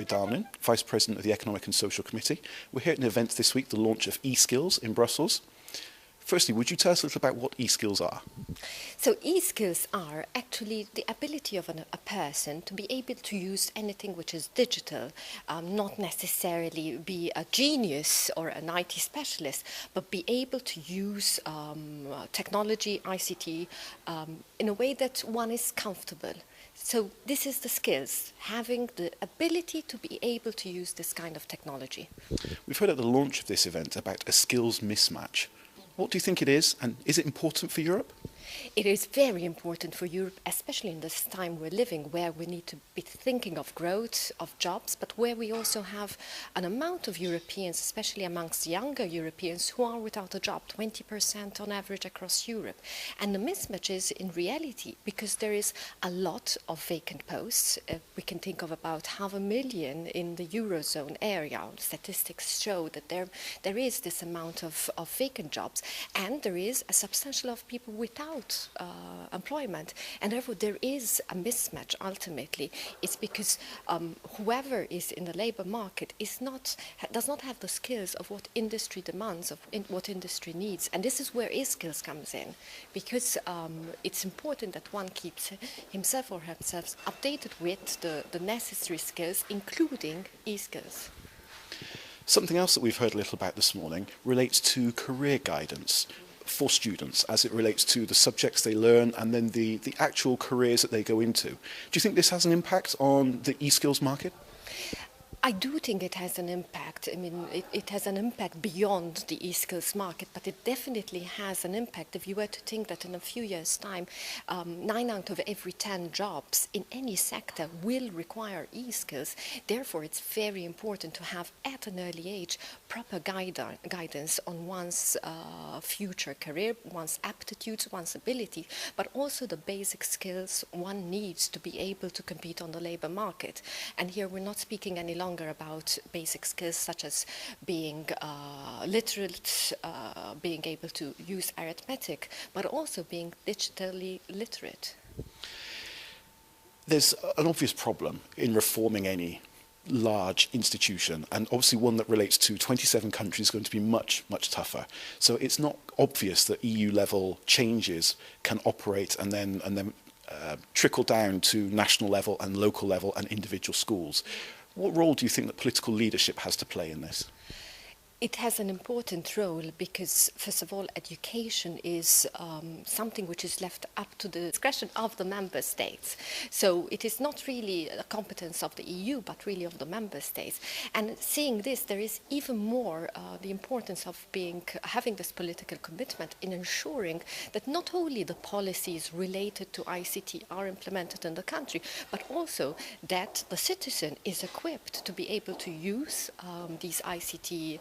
Darmanin, Vice President of the Economic and Social Committee. We're here at an event this week, the launch of eSkills in Brussels. Firstly, would you tell us a little about what eSkills are? So eSkills are actually the ability of a person to be able to use anything which is digital, not necessarily be a genius or an IT specialist, but be able to use technology, ICT, in a way that one is comfortable. So this is the skills, having the ability to be able to use this kind of technology. We've heard at the launch of this event about a skills mismatch. What do you think it is, and is it important for Europe? It is very important for Europe, especially in this time we're living, where we need to be thinking of growth, of jobs, but where we also have an amount of Europeans, especially amongst younger Europeans, who are without a job, 20% on average across Europe. And the mismatch is in reality because there is a lot of vacant posts. We can think of about 500,000 in the Eurozone area. Statistics show that there is this amount of vacant jobs, and there is a substantial of people without employment, and therefore there is a mismatch. Ultimately, it's because whoever is in the labour market does not have the skills of what industry demands, of what industry needs, and this is where eSkills comes in, because it's important that one keeps himself or herself updated with the necessary skills, including eSkills. Something else that we've heard a little about this morning relates to career guidance for students as it relates to the subjects they learn and then the actual careers that they go into. Do you think this has an impact on the eSkills market? I do think it has an impact. I mean, it has an impact beyond the eSkills market, but it definitely has an impact. If you were to think that in a few years' time, 9 out of every 10 jobs in any sector will require eSkills, therefore it's very important to have at an early age proper guidance on one's future career, one's aptitudes, one's ability, but also the basic skills one needs to be able to compete on the labour market. And here we're not speaking any longer about basic skills such as being literate, being able to use arithmetic, but also being digitally literate. There's an obvious problem in reforming any large institution, and obviously one that relates to 27 countries is going to be much, much tougher. So it's not obvious that EU level changes can operate and then trickle down to national level and local level and individual schools. What role do you think that political leadership has to play in this? It has an important role because, first of all, education is something which is left up to the discretion of the member states. So it is not really a competence of the EU, but really of the member states. And seeing this, there is even more the importance of having this political commitment in ensuring that not only the policies related to ICT are implemented in the country, but also that the citizen is equipped to be able to use these ICT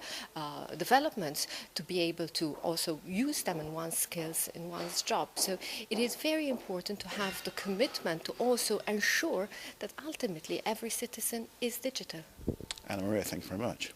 developments, to be able to also use them in one's skills, in one's job. So it is very important to have the commitment to also ensure that ultimately every citizen is digital. Anna Maria, thank you very much.